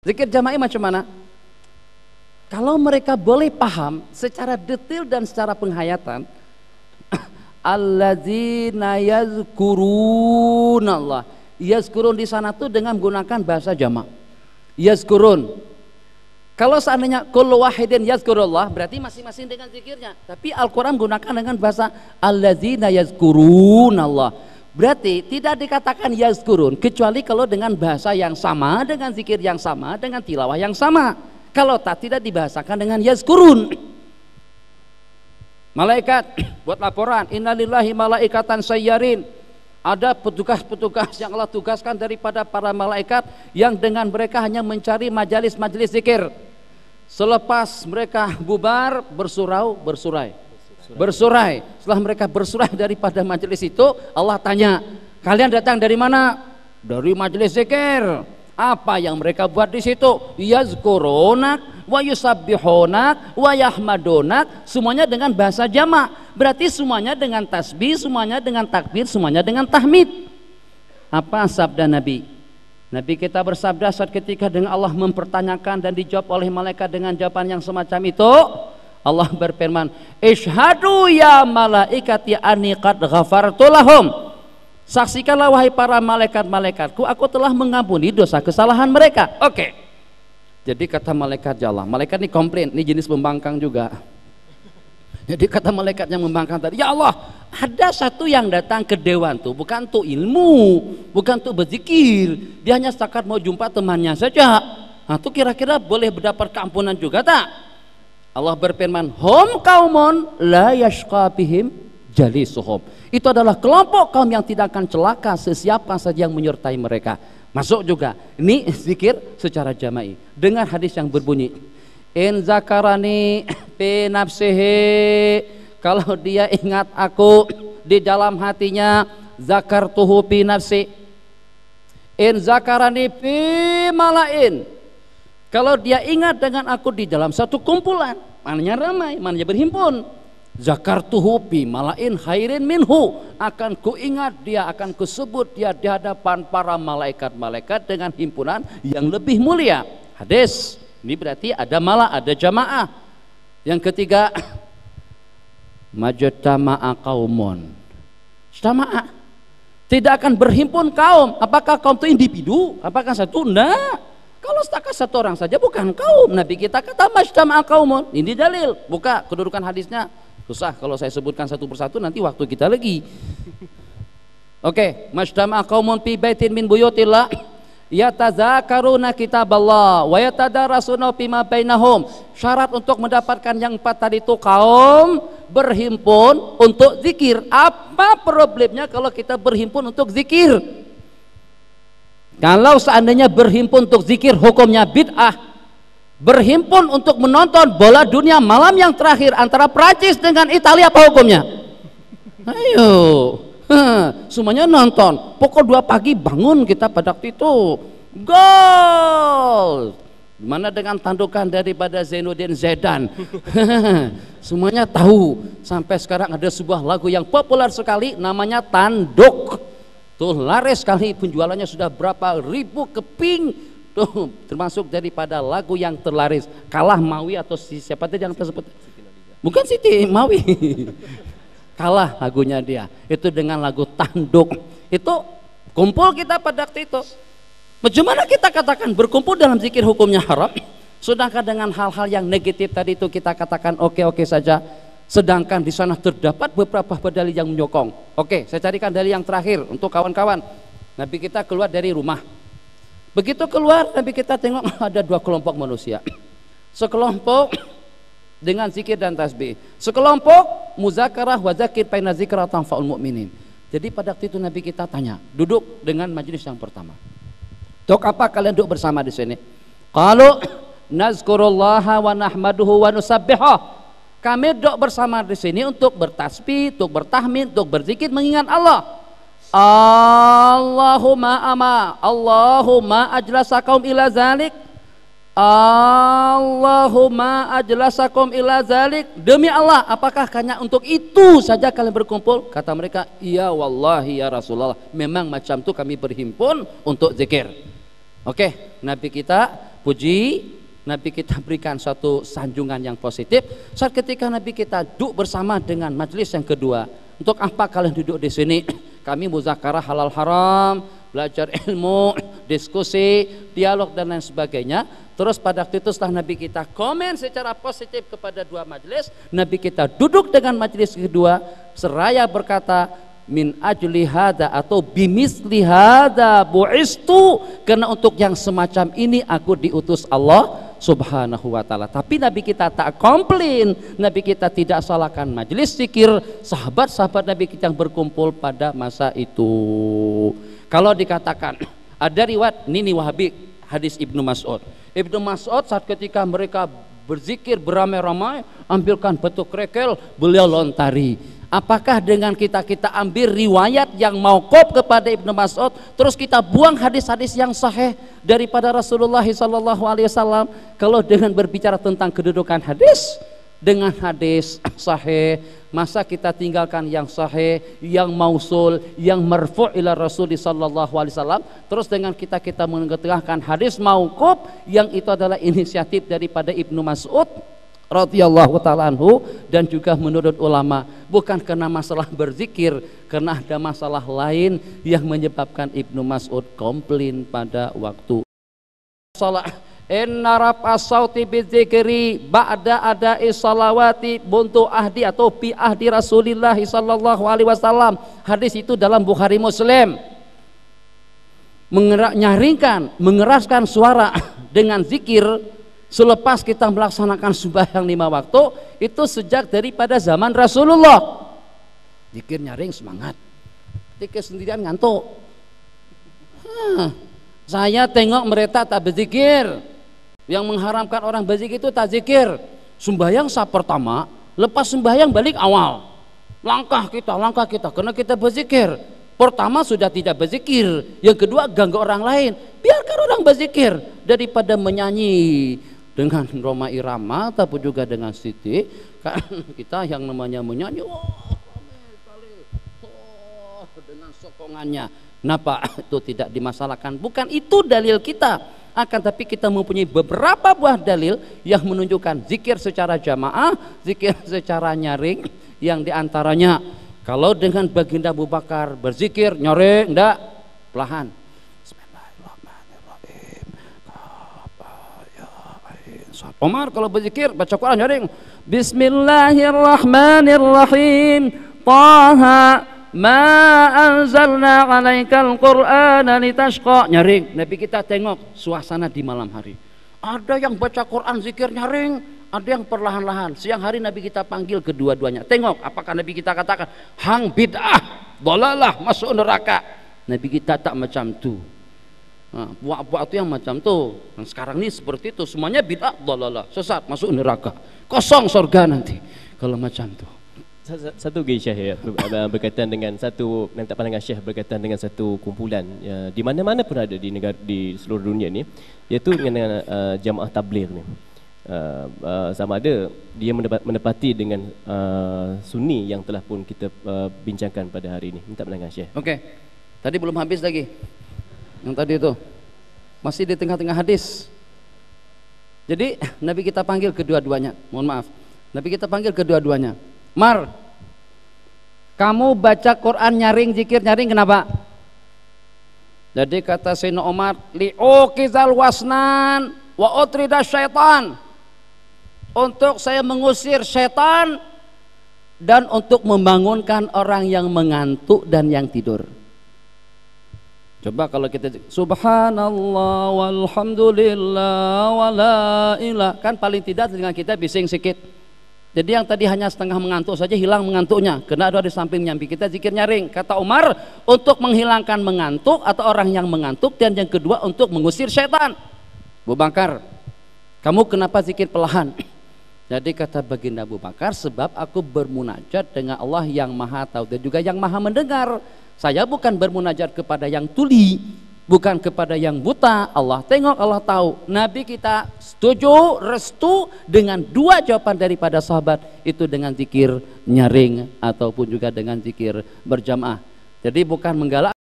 Zikir jama'i macam mana? Kalau mereka boleh paham secara detail dan secara penghayatan, alladzina yazkurunallah. Yazkurun di sana tuh dengan menggunakan bahasa jama'. Yazkurun. Kalau seandainya kullu wahidin yazkurullah, berarti masing-masing dengan zikirnya. Tapi Al-Qur'an menggunakan dengan bahasa alladzina yazkurunallah. Berarti tidak dikatakan yazkurun kecuali kalau dengan bahasa yang sama, dengan zikir yang sama, dengan tilawah yang sama. Kalau tidak dibahasakan dengan yazkurun. Malaikat buat laporan, innalillahi malaikatan sayyarin. Ada petugas-petugas yang Allah tugaskan daripada para malaikat yang dengan mereka hanya mencari majalis-majalis zikir. Selepas mereka bubar, bersurai. Setelah mereka bersurai daripada majelis itu, Allah tanya, kalian datang dari mana? Dari majelis zikir. Apa yang mereka buat di situ? Yazkurunak wa yusabbihunak wa yahmadunak. Semuanya dengan bahasa jamak. Berarti semuanya dengan tasbih, semuanya dengan takbir, semuanya dengan tahmid. Apa sabda Nabi? Nabi kita bersabda saat ketika dengan Allah mempertanyakan dan dijawab oleh malaikat dengan jawaban yang semacam itu, Allah berfirman, "Ishhadu ya malaikati anni qad ghafartu lahum." Saksikanlah wahai para malaikat-malaikatku, aku telah mengampuni dosa kesalahan mereka. Oke. Jadi kata malaikat Allah, malaikat ini komplain, ini jenis pembangkang juga. Jadi kata malaikat yang membangkang tadi, ya Allah, ada satu yang datang ke dewan tuh bukan untuk ilmu, bukan untuk berzikir, dia hanya setakat mau jumpa temannya saja. Nah, itu kira-kira boleh mendapat keampunan juga tak? Allah berfirman, hum kaumun la yashqa bihim jalisuhum. Itu adalah kelompok kaum yang tidak akan celaka sesiapa saja yang menyertai mereka. Masuk juga. Ini zikir secara jama'i. Dengar hadis yang berbunyi, in zakarani fi nafsihi, kalau dia ingat aku di dalam hatinya, zakartuhu fi nafsi. In zakarani fi malain, kalau dia ingat dengan aku di dalam satu kumpulan, mananya ramai, mananya berhimpun, zakartuhu bi malain khairin minhu, akan kuingat dia, akan kusebut dia di hadapan para malaikat-malaikat dengan himpunan yang lebih mulia. Hadis ini berarti ada mala, ada jamaah. Yang ketiga, majtama'a qaumun, jamaah, tidak akan berhimpun kaum. Apakah kaum itu individu? Apakah satu? Enggak. Kalau setakat satu orang saja bukan kaum. Nabi kita kata majtama'a qaumun. Ini dalil. Buka kedudukan hadisnya. Susah kalau saya sebutkan satu persatu, nanti waktu kita lagi. Oke, majtama'a qaumun fi baitin min buyutillah yatazakaruna kitaballah wa yatadarasuna fima bainahum. Syarat untuk mendapatkan yang 4 tadi itu kaum berhimpun untuk zikir. Apa problemnya kalau kita berhimpun untuk zikir? Kalau seandainya berhimpun untuk zikir hukumnya bid'ah. Berhimpun untuk menonton bola dunia malam yang terakhir antara Prancis dengan Italia, apa hukumnya? Ayo, semuanya nonton. Pukul 2 pagi bangun kita pada waktu itu, gol. Gimana dengan tandukan daripada Zainuddin Zidane? Semuanya tahu. Sampai sekarang ada sebuah lagu yang populer sekali, namanya Tanduk. Tuh laris sekali, penjualannya sudah berapa ribu keping. Tuh termasuk daripada lagu yang terlaris, kalah Mawi atau siapa tadi yang tersebut, bukan Siti Mawi. Kalah lagunya dia itu dengan lagu Tanduk. Itu kumpul kita pada waktu itu. Bagaimana kita katakan berkumpul dalam zikir hukumnya haram, sedangkan dengan hal-hal yang negatif tadi itu kita katakan oke-oke saja, sedangkan di sana terdapat beberapa dalil yang menyokong. Oke, saya carikan dalil yang terakhir untuk kawan-kawan. Nabi kita keluar dari rumah. Begitu keluar, Nabi kita tengok ada 2 kelompok manusia. Sekelompok dengan zikir dan tasbih, sekelompok muzakarah wa zakir faina zikra tanfa'ul mu'minin. Jadi pada waktu itu Nabi kita tanya, duduk dengan majelis yang pertama, untuk apa kalian duduk bersama di sini? Qalu nazkurullaha wa nahmaduhu wa nusabbihuh. Kami duduk bersama di sini untuk bertasbih, untuk bertahmid, untuk berzikir mengingat Allah. Allahumma ajlasakum ila zalik, Allahumma ajlasakum ila zalik. Demi Allah, apakah hanya untuk itu saja kalian berkumpul? Kata mereka, iya wallahi ya Rasulullah, memang macam itu kami berhimpun untuk zikir. Oke, Nabi kita puji, Nabi kita berikan suatu sanjungan yang positif. Saat ketika Nabi kita duduk bersama dengan majelis yang kedua, untuk apa kalian duduk di sini? Kami muzakarah halal haram, belajar ilmu, diskusi, dialog dan lain sebagainya. Terus pada waktu itu setelah Nabi kita komen secara positif kepada dua majelis, Nabi kita duduk dengan majelis kedua seraya berkata, min ajli hada atau bimisli hada bu'istu, karena untuk yang semacam ini aku diutus Allah Subhanahu wa ta'ala. Tapi Nabi kita tak komplain, Nabi kita tidak salahkan majelis zikir sahabat-sahabat Nabi kita yang berkumpul pada masa itu. Kalau dikatakan ada riwayat Nini Wahabi, hadis Ibnu Mas'ud. Ibnu Mas'ud saat ketika mereka berzikir beramai-ramai, ambilkan batu kerikil, beliau lontari. Apakah dengan kita ambil riwayat yang mauquf kepada Ibnu Mas'ud, terus kita buang hadis-hadis yang sahih daripada Rasulullah SAW? Kalau dengan berbicara tentang kedudukan hadis dengan hadis sahih, masa kita tinggalkan yang sahih, yang mausul, yang marfu' ila Rasul SAW? Terus dengan kita mengetengahkan hadis mauquf yang itu adalah inisiatif daripada Ibnu Mas'ud radhiyallahu ta'ala anhu, dan juga menurut ulama bukan karena masalah berzikir, karena ada masalah lain yang menyebabkan Ibnu Mas'ud komplain pada waktu salat. Inna raf'a sauti bidzikri ba'da ada'i salawati buntu ahdi atau bi ahdi Rasulillah sallallahu alaihi wasallam. Hadis itu dalam Bukhari Muslim. Nyaringkan, mengeraskan suara dengan zikir selepas kita melaksanakan sembahyang 5 waktu itu sejak daripada zaman Rasulullah. Zikir nyaring semangat, zikir sendirian ngantuk. Saya tengok mereka tak berzikir. Yang mengharamkan orang berzikir itu tak zikir. Sembahyang sah pertama, lepas sembahyang balik awal. Langkah kita karena kita berzikir. Pertama sudah tidak berzikir, yang kedua ganggu orang lain. Biarkan orang berzikir daripada menyanyi dengan Roma Irama ataupun juga dengan Siti. Kan kita yang namanya menyanyi dengan sokongannya, kenapa itu tidak dimasalahkan? Bukan itu dalil kita, akan tapi kita mempunyai beberapa buah dalil yang menunjukkan zikir secara jamaah, zikir secara nyaring, yang diantaranya kalau dengan baginda Abu Bakar berzikir nyaring, enggak, pelahan. Umar kalau berzikir baca Quran nyaring, Bismillahirrahmanirrahim, Taha ma anzalna 'alaikal Qur'ana litashqa, nyaring. Nabi kita tengok suasana di malam hari, ada yang baca Quran zikir nyaring, ada yang perlahan-lahan. Siang hari Nabi kita panggil kedua-duanya, tengok apakah Nabi kita katakan hang bid'ah, dolalah, masuk neraka. Nabi kita tak macam tu. Buat-buat itu yang macam tuh. Dan sekarang ini seperti itu, semuanya bid'ah, dalalah, sesat, masuk neraka, kosong surga nanti kalau macam tuh. Satu lagi Syekh ya, berkaitan dengan satu minta pandangan Syekh berkaitan dengan satu kumpulan ya, di mana-mana pun ada di negara, di seluruh dunia ni, iaitu dengan jamaah tabligh ni. Sama ada dia menepati dengan sunni yang telah pun kita bincangkan pada hari ini. Minta pandangan Syekh. Okey. Tadi belum habis lagi. Yang tadi itu masih di tengah-tengah hadis. Jadi Nabi kita panggil kedua-duanya. Mohon maaf, Nabi kita panggil kedua-duanya. Mar, kamu baca Quran nyaring, zikir nyaring, kenapa? Jadi kata Sayyidina Umar, li'uqizal wasnan wa utrida syaitan, untuk saya mengusir syaitan dan untuk membangunkan orang yang mengantuk dan yang tidur. Coba kalau kita subhanallah walhamdulillah wala ilah, kan paling tidak dengan kita bising sedikit. Jadi yang tadi hanya setengah mengantuk saja hilang mengantuknya, karena ada di samping nyambi kita zikir nyaring. Kata Umar, untuk menghilangkan mengantuk atau orang yang mengantuk, dan yang kedua untuk mengusir syaitan. Abu Bakar, kamu kenapa zikir perlahan? Jadi kata baginda Abu Bakar, sebab aku bermunajat dengan Allah yang maha tahu dan juga yang maha mendengar. Saya bukan bermunajat kepada yang tuli, bukan kepada yang buta. Allah tengok, Allah tahu. Nabi kita setuju, restu dengan dua jawaban daripada sahabat itu, dengan zikir nyaring ataupun juga dengan zikir berjamaah. Jadi bukan menggalak